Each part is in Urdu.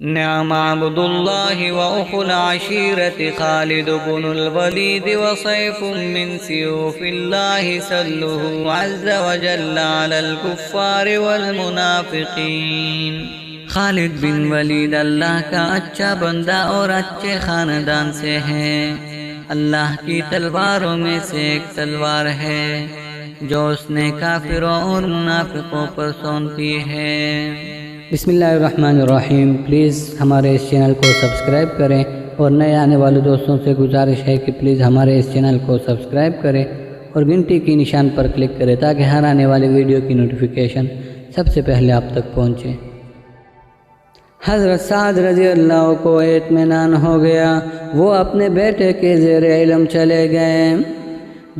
نعم عبد الله وأخو العشيرة خالد بن الوليد وسيف من سيوف الله سله عز وجل على الكفار والمنافقين۔ خالد بن ولید اللہ کا اچھا بندہ اور اچھے خاندان سے ہے۔ اللہ کی تلواروں میں سے ایک تلوار ہے جو اس نے کافروں اور منافقوں پر سونتی ہے۔ بسم اللہ الرحمن الرحیم۔ پلیز ہمارے اس چینل کو سبسکرائب کریں اور نئے آنے والے دوستوں سے گزارش ہے کہ پلیز ہمارے اس چینل کو سبسکرائب کریں اور گھنٹی کی نشان پر کلک کریں تاکہ ہر آنے والی ویڈیو کی نوٹیفیکیشن سب سے پہلے آپ تک پہنچے۔ حضرت سعد رضی اللہ کو اطمینان ہو گیا، وہ اپنے بیٹے کے زیر علم چلے گئے۔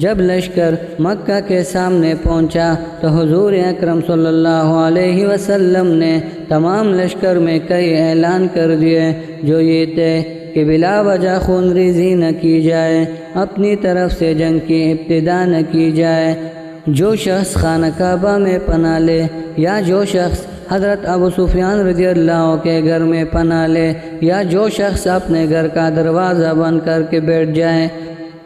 جب لشکر مکہ کے سامنے پہنچا تو حضور اکرم صلی اللہ علیہ وسلم نے تمام لشکر میں کئی اعلان کر دیے جو یہ تھے کہ بلا وجہ خون ریزی نہ کی جائے، اپنی طرف سے جنگ کی ابتدا نہ کی جائے، جو شخص خانہ کعبہ میں پناہ لے یا جو شخص حضرت ابو سفیان رضی اللہ کے گھر میں پناہ لے یا جو شخص اپنے گھر کا دروازہ بند کر کے بیٹھ جائے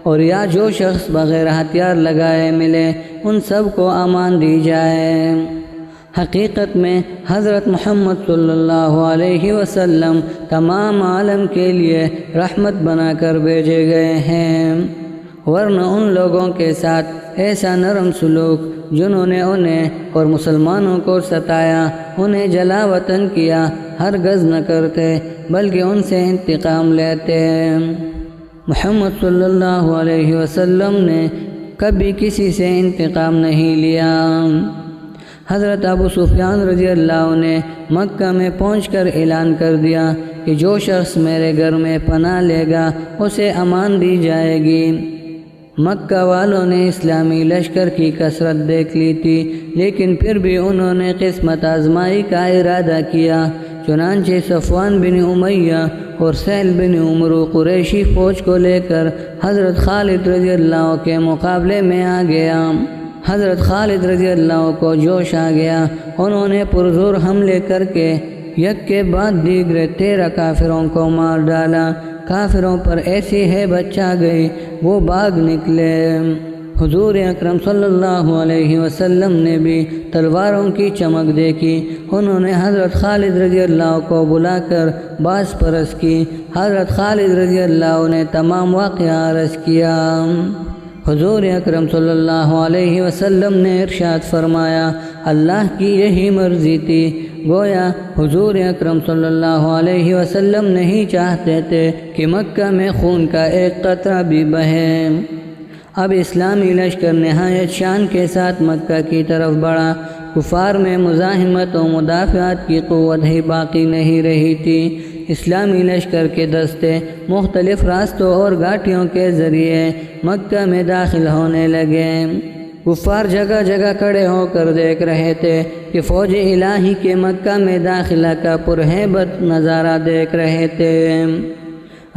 اور یا جو شخص بغیر ہتھیار لگائے ملے، ان سب کو امان دی جائے۔ حقیقت میں حضرت محمد صلی اللہ علیہ وسلم تمام عالم کے لیے رحمت بنا کر بھیجے گئے ہیں، ورنہ ان لوگوں کے ساتھ ایسا نرم سلوک جنہوں نے انہیں اور مسلمانوں کو ستایا، انہیں جلا وطن کیا، ہرگز نہ کرتے بلکہ ان سے انتقام لیتے۔ محمد صلی اللہ علیہ وسلم نے کبھی کسی سے انتقام نہیں لیا۔ حضرت ابو سفیان رضی اللہ نے مکہ میں پہنچ کر اعلان کر دیا کہ جو شخص میرے گھر میں پناہ لے گا اسے امان دی جائے گی۔ مکہ والوں نے اسلامی لشکر کی کثرت دیکھ لی تھی، لیکن پھر بھی انہوں نے قسمت آزمائی کا ارادہ کیا۔ چنانچہ صفوان بن امیہ اور سہل بن عمرو قریشی فوج کو لے کر حضرت خالد رضی اللہ کے مقابلے میں آ گیا۔ حضرت خالد رضی اللہ کو جوش آ گیا، انہوں نے پرزور حملے کر کے یک کے بعد دیگرے 13 کافروں کو مار ڈالا۔ کافروں پر ایسی ہیبت چھا گئی، وہ بھاگ نکلے۔ حضور اکرم صلی اللہ علیہ وسلم نے بھی تلواروں کی چمک دیکھی، انہوں نے حضرت خالد رضی اللہ کو بلا کر باز پرس کی۔ حضرت خالد رضی اللہ نے تمام واقعہ عرض کیا۔ حضور اکرم صلی اللہ علیہ وسلم نے ارشاد فرمایا، اللہ کی یہی مرضی تھی۔ گویا حضور اکرم صلی اللہ علیہ وسلم نہیں چاہتے تھے کہ مکہ میں خون کا ایک قطرہ بھی بہے۔ اب اسلامی لشکر نہایت شان کے ساتھ مکہ کی طرف بڑھا۔ کفار میں مزاحمت و مدافعات کی قوت ہی باقی نہیں رہی تھی۔ اسلامی لشکر کے دستے مختلف راستوں اور گھاٹیوں کے ذریعے مکہ میں داخل ہونے لگے۔ کفار جگہ جگہ کھڑے ہو کر دیکھ رہے تھے کہ فوج الہی کے مکہ میں داخلہ کا پرہیبت نظارہ دیکھ رہے تھے۔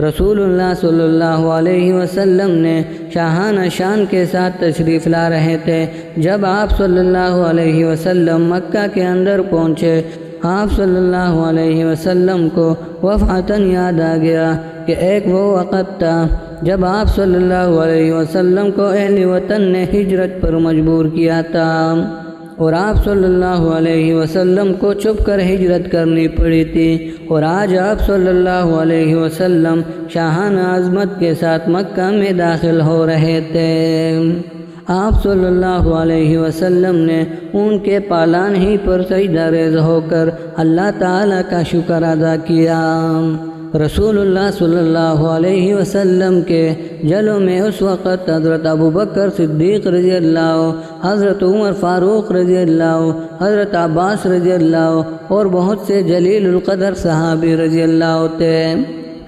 رسول اللہ صلی اللہ علیہ وسلم نے شاہانہ شان کے ساتھ تشریف لا رہے تھے۔ جب آپ صلی اللہ علیہ وسلم مکہ کے اندر پہنچے، آپ صلی اللہ علیہ وسلم کو وفعتاً یاد آ گیا کہ ایک وہ وقت تھا جب آپ صلی اللہ علیہ وسلم کو اہل وطن نے ہجرت پر مجبور کیا تھا اور آپ صلی اللہ علیہ وسلم کو چھپ کر ہجرت کرنی پڑی تھی، اور آج آپ صلی اللہ علیہ وسلم شاہانہ عظمت کے ساتھ مکہ میں داخل ہو رہے تھے۔ آپ صلی اللہ علیہ وسلم نے ان کے پالان ہی پر سجدہ ریز ہو کر اللہ تعالیٰ کا شکر ادا کیا۔ رسول اللہ صلی اللہ علیہ وسلم کے جلوں میں اس وقت حضرت ابوبکر صدیق رضی اللہ، حضرت عمر فاروق رضی اللہ، حضرت عباس رضی اللہ اور بہت سے جلیل القدر صحابی رضی اللہ تھے۔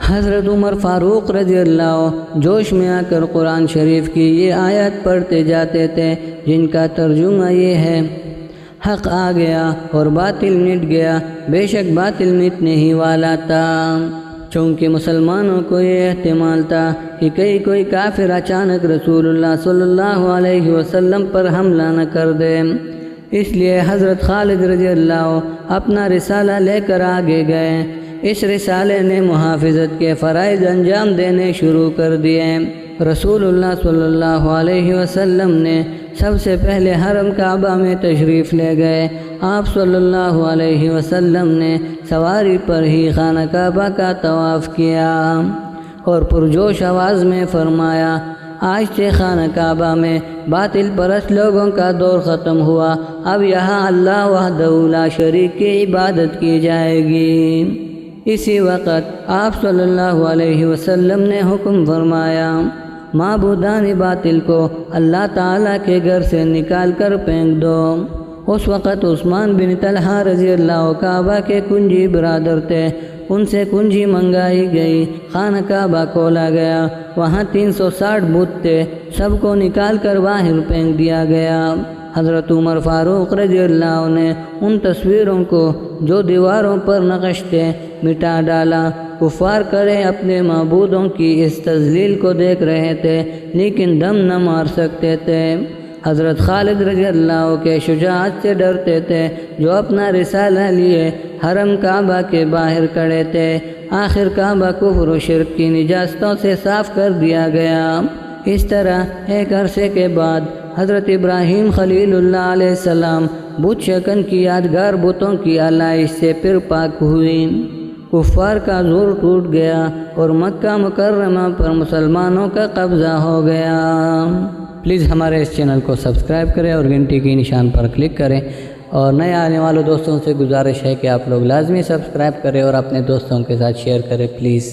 حضرت عمر فاروق رضی اللہ جوش میں آ کر قرآن شریف کی یہ آیات پڑھتے جاتے تھے جن کا ترجمہ یہ ہے، حق آ گیا اور باطل مٹ گیا، بے شک باطل مٹنے ہی والا تھا۔ چونکہ مسلمانوں کو یہ احتمال تھا کہ کوئی کافر اچانک رسول اللہ صلی اللہ علیہ وسلم پر حملہ نہ کر دے، اس لیے حضرت خالد رضی اللہ اپنا رسالہ لے کر آگے گئے۔ اس رسالے نے محافظت کے فرائض انجام دینے شروع کر دیے۔ رسول اللہ صلی اللہ علیہ وسلم نے سب سے پہلے حرم کعبہ میں تشریف لے گئے۔ آپ صلی اللہ علیہ وسلم نے سواری پر ہی خانہ کعبہ کا طواف کیا اور پرجوش آواز میں فرمایا، آج سے خانہ کعبہ میں باطل پرست لوگوں کا دور ختم ہوا، اب یہاں اللہ وحدہ لا شریک کی عبادت کی جائے گی۔ اسی وقت آپ صلی اللہ علیہ وسلم نے حکم فرمایا، معبودان باطل کو اللہ تعالیٰ کے گھر سے نکال کر پھینک دو۔ اس وقت عثمان بن طلحہ رضی اللہ کعبہ کے کنجی برادر تھے، ان سے کنجی منگائی گئی، خانہ کعبہ کھولا گیا، وہاں 360 بت تھے، سب کو نکال کر باہر پھینک دیا گیا۔ حضرت عمر فاروق رضی اللہ نے ان تصویروں کو جو دیواروں پر نقش تھے مٹا ڈالا۔ کفار کرے اپنے معبودوں کی اس تذلیل کو دیکھ رہے تھے لیکن دم نہ مار سکتے تھے۔ حضرت خالد رضی اللہ کے شجاعت سے ڈرتے تھے، جو اپنا رسالہ لیے حرم کعبہ کے باہر کھڑے تھے۔ آخر کعبہ کفر و شرک کی نجاستوں سے صاف کر دیا گیا۔ اس طرح ایک عرصے کے بعد حضرت ابراہیم خلیل اللہ علیہ السلام بت شکن کی یادگار بتوں کی علائش سے پھر پاک ہوئی۔ کفار کا زور ٹوٹ گیا اور مکہ مکرمہ پر مسلمانوں کا قبضہ ہو گیا۔ پلیز ہمارے اس چینل کو سبسکرائب کریں اور گھنٹی کی نشان پر کلک کریں، اور نئے آنے والے دوستوں سے گزارش ہے کہ آپ لوگ لازمی سبسکرائب کریں اور اپنے دوستوں کے ساتھ شیئر کریں پلیز۔